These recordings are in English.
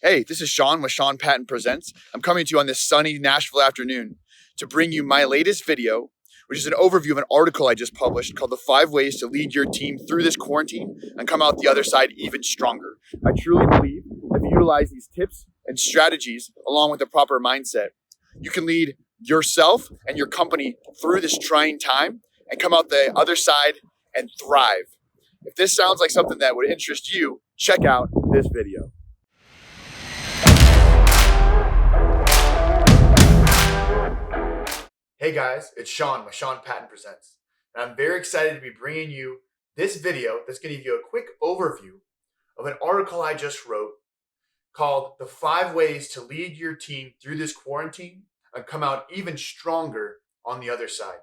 Hey, this is Sean with Patton Presents. I'm coming to you on this sunny Nashville afternoon to bring you my latest video, which is an overview of an article I just published called The 5 Ways to Lead Your Team Through This Quarantine and Come Out the Other Side Even Stronger. I truly believe if you utilize these tips and strategies along with the proper mindset, you can lead yourself and your company through this trying time and come out the other side and thrive. If this sounds like something that would interest you, check out this video. Hey guys, it's Sean with Patton Presents, and I'm very excited to be bringing you this video that's going to give you a quick overview of an article I just wrote called The 5 Ways to Lead Your Team Through This Quarantine and Come Out Even Stronger on the Other Side.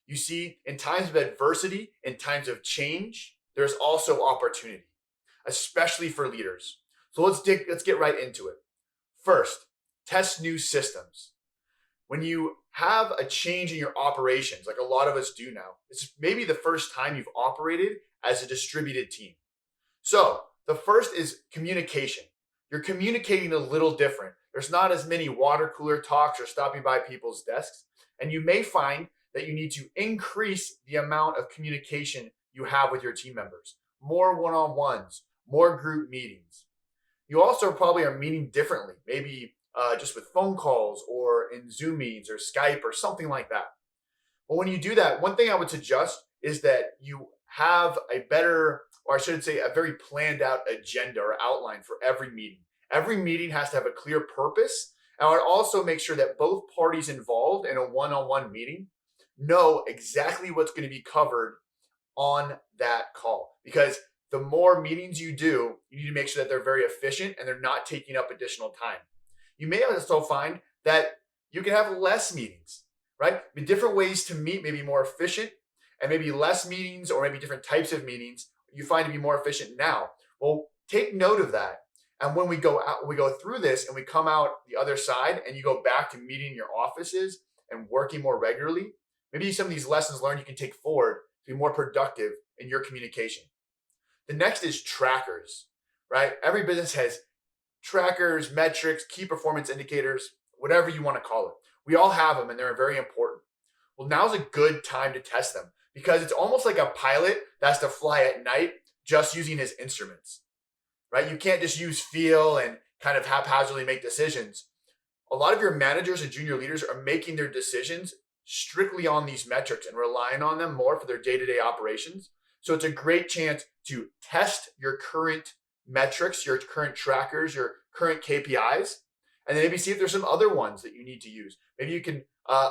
You see, in times of adversity, in times of change, there's also opportunity, especially for leaders. So let's get right into it. First, test new systems. When you have a change in your operations, like a lot of us do now, it's maybe the first time you've operated as a distributed team. So the first is communication. You're communicating a little different. There's not as many water cooler talks or stopping by people's desks. And you may find that you need to increase the amount of communication you have with your team members. More one-on-ones, more group meetings. You also probably are meeting differently, maybe just with phone calls or in Zoom meetings or Skype or something like that. But when you do that, one thing I would suggest is that you have a better, or I should say a very planned out agenda or outline for every meeting. Every meeting has to have a clear purpose. And I would also make sure that both parties involved in a one-on-one meeting know exactly what's going to be covered on that call. Because the more meetings you do, you need to make sure that they're very efficient and they're not taking up additional time. You may also find that you can have less meetings, right? Different ways to meet may be more efficient, and maybe less meetings or maybe different types of meetings you find to be more efficient now. Well, take note of that. And when we go through this and we come out the other side and you go back to meeting in your offices and working more regularly, maybe some of these lessons learned you can take forward to be more productive in your communication. The next is trackers, right? Every business has trackers, metrics, key performance indicators, whatever you want to call it. We all have them and they're very important. Well, now's a good time to test them because it's almost like a pilot that has to fly at night just using his instruments, right? You can't just use feel and kind of haphazardly make decisions. A lot of your managers and junior leaders are making their decisions strictly on these metrics and relying on them more for their day-to-day operations. So it's a great chance to test your current metrics, your current trackers, your current KPIs, and then maybe see if there's some other ones that you need to use. Maybe you can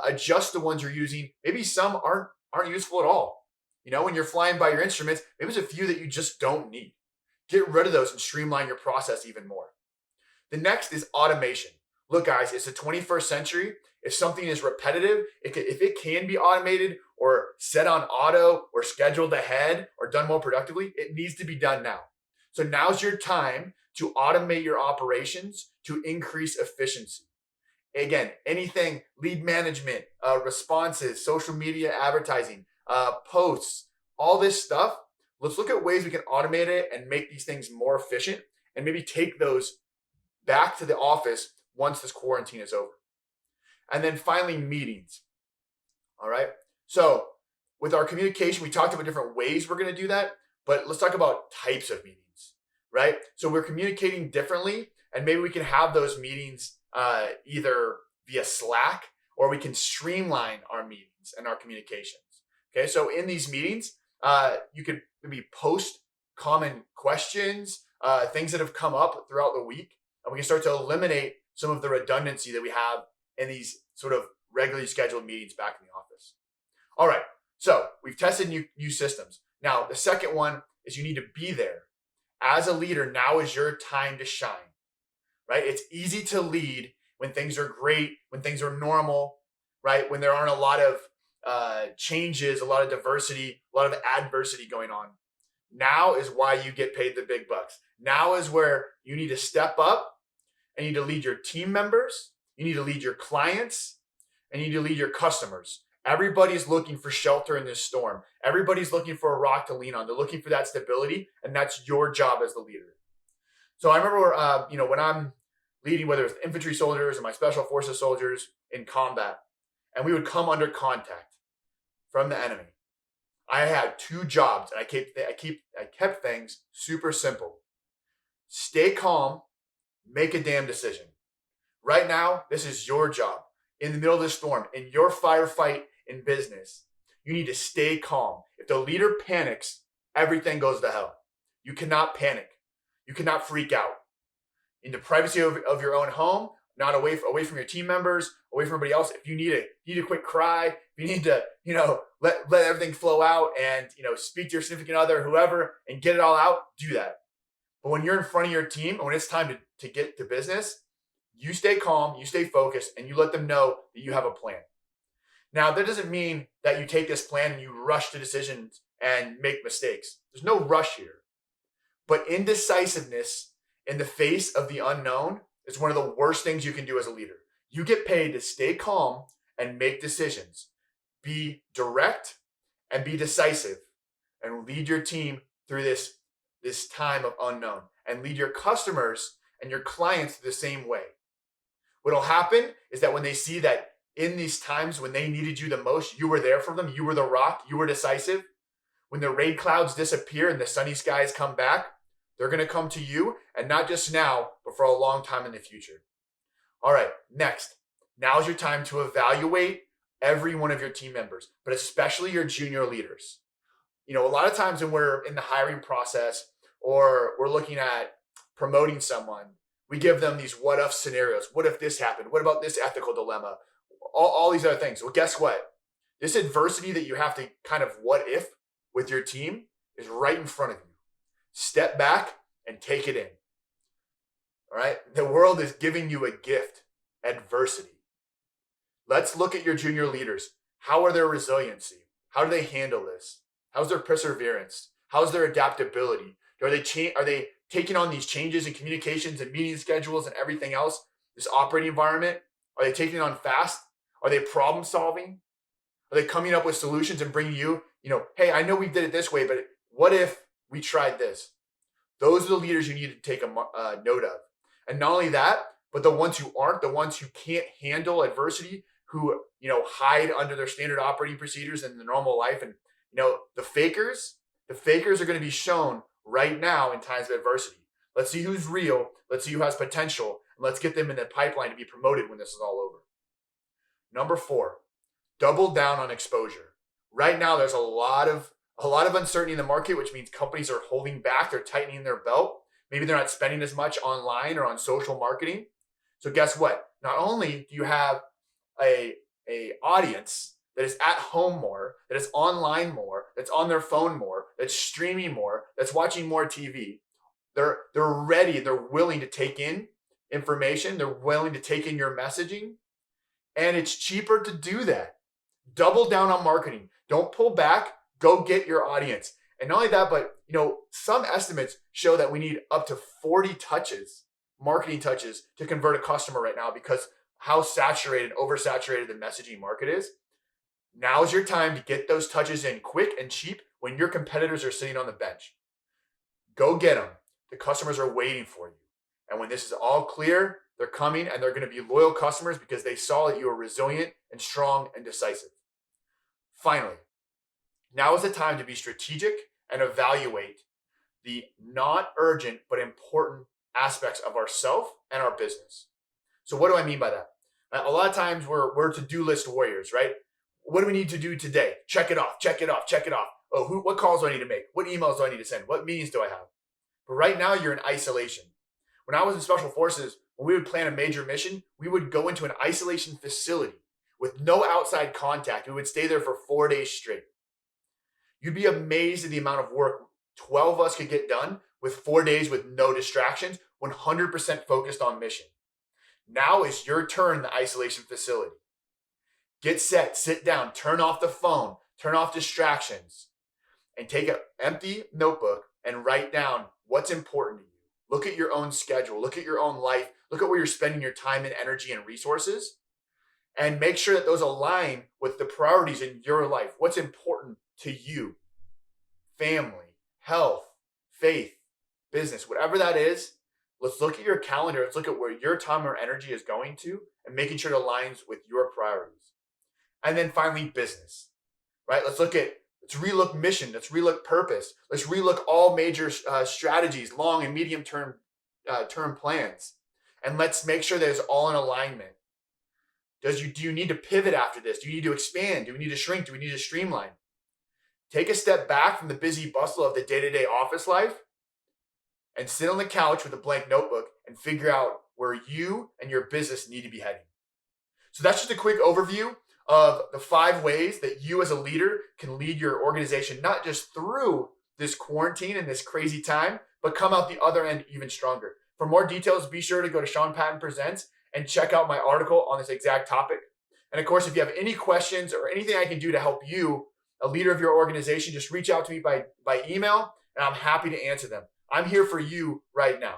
adjust the ones you're using. Maybe some aren't useful at all. You know, when you're flying by your instruments, maybe there's a few that you just don't need. Get rid of those and streamline your process even more. The next is automation. Look, guys, it's the 21st century. If something is repetitive, if it can be automated or set on auto or scheduled ahead or done more productively, it needs to be done now. So now's your time to automate your operations to increase efficiency. Again, anything, lead management, responses, social media advertising, posts, all this stuff. Let's look at ways we can automate it and make these things more efficient and maybe take those back to the office once this quarantine is over. And then finally, meetings. All right. So with our communication, we talked about different ways we're going to do that, but let's talk about types of meetings. Right? So we're communicating differently, and maybe we can have those meetings either via Slack or we can streamline our meetings and our communications. Okay, so in these meetings, you could maybe post common questions, things that have come up throughout the week, and we can start to eliminate some of the redundancy that we have in these sort of regularly scheduled meetings back in the office. All right, so we've tested new systems. Now, the second one is you need to be there. As a leader, now is your time to shine, right? It's easy to lead when things are great, when things are normal, right? When there aren't a lot of changes, a lot of diversity, a lot of adversity going on. Now is why you get paid the big bucks. Now is where you need to step up and you need to lead your team members, you need to lead your clients, and you need to lead your customers. Everybody's looking for shelter in this storm. Everybody's looking for a rock to lean on. They're looking for that stability, and that's your job as the leader. So I remember, when I'm leading, whether it's infantry soldiers or my special forces soldiers in combat, and we would come under contact from the enemy. I had two jobs, and I kept things super simple. Stay calm, make a damn decision. Right now, this is your job. In the middle of the storm, in your firefight in business, you need to stay calm. If the leader panics, everything goes to hell. You cannot panic. You cannot freak out. In the privacy of your own home, not away from your team members, away from everybody else. If you need a quick cry, if you need to, let everything flow out and, speak to your significant other, whoever, and get it all out, do that. But when you're in front of your team and when it's time to get to business, you stay calm, you stay focused, and you let them know that you have a plan. Now, that doesn't mean that you take this plan and you rush to decisions and make mistakes. There's no rush here. But indecisiveness in the face of the unknown is one of the worst things you can do as a leader. You get paid to stay calm and make decisions. Be direct and be decisive and lead your team through this time of unknown, and lead your customers and your clients the same way. What'll happen is that when they see that in these times when they needed you the most, you were there for them, you were the rock, you were decisive. When the rain clouds disappear and the sunny skies come back, they're going to come to you, and not just now, but for a long time in the future. All right, next. Now's your time to evaluate every one of your team members, but especially your junior leaders. A lot of times when we're in the hiring process or we're looking at promoting someone, we give them these what if scenarios. What if this happened? What about this ethical dilemma? All these other things. Well, guess what? This adversity that you have to kind of what if with your team is right in front of you. Step back and take it in. All right? The world is giving you a gift, adversity. Let's look at your junior leaders. How are their resiliency? How do they handle this? How's their perseverance? How's their adaptability? Are they taking on these changes in communications and meeting schedules and everything else, this operating environment? Are they taking it on fast? Are they problem solving? Are they coming up with solutions and bringing you, hey, I know we did it this way, but what if we tried this? Those are the leaders you need to take a note of. And not only that, but the ones who aren't, the ones who can't handle adversity, who, hide under their standard operating procedures in the normal life. And, the fakers are going to be shown right now in times of adversity. Let's see who's real. Let's see who has potential. And let's get them in the pipeline to be promoted when this is all over. Number 4, double down on exposure. Right now, there's a lot of uncertainty in the market, which means companies are holding back. They're tightening their belt. Maybe they're not spending as much online or on social marketing. So guess what? Not only do you have a audience that is at home more, that is online more, that's on their phone more, that's streaming more, that's watching more TV. They're ready, they're willing to take in information, they're willing to take in your messaging, and it's cheaper to do that. Double down on marketing. Don't pull back, go get your audience. And not only that, but some estimates show that we need up to 40 touches, marketing touches, to convert a customer right now because how saturated, oversaturated the messaging market is. Now is your time to get those touches in quick and cheap when your competitors are sitting on the bench. Go get them. The customers are waiting for you. And when this is all clear, they're coming and they're going to be loyal customers because they saw that you are resilient and strong and decisive. Finally, now is the time to be strategic and evaluate the not urgent but important aspects of ourself and our business. So what do I mean by that? A lot of times we're to-do list warriors, right? What do we need to do today? Check it off, check it off, check it off. Oh, what calls do I need to make? What emails do I need to send? What meetings do I have? But right now you're in isolation. When I was in Special Forces, when we would plan a major mission, we would go into an isolation facility with no outside contact. We would stay there for 4 days straight. You'd be amazed at the amount of work 12 of us could get done with 4 days with no distractions, 100% focused on mission. Now is your turn in the isolation facility. Get set, sit down, turn off the phone, turn off distractions, and take an empty notebook and write down what's important to you. Look at your own schedule, look at your own life, look at where you're spending your time and energy and resources, and make sure that those align with the priorities in your life. What's important to you? Family, health, faith, business, whatever that is, Let's look at your calendar. Let's look at where your time or energy is going to and making sure it aligns with your priorities. And then finally, business, right? Let's relook mission. Let's relook purpose. Let's relook all major strategies, long and medium term plans. And let's make sure that it's all in alignment. Do you need to pivot after this? Do you need to expand? Do we need to shrink? Do we need to streamline? Take a step back from the busy bustle of the day-to-day office life and sit on the couch with a blank notebook and figure out where you and your business need to be heading. So that's just a quick overview of the 5 ways that you as a leader can lead your organization, not just through this quarantine and this crazy time, but come out the other end even stronger. For more details, be sure to go to Sean Patton Presents and check out my article on this exact topic. And of course, if you have any questions or anything I can do to help you, a leader of your organization, just reach out to me by email, and I'm happy to answer them. I'm here for you right now.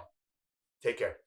Take care.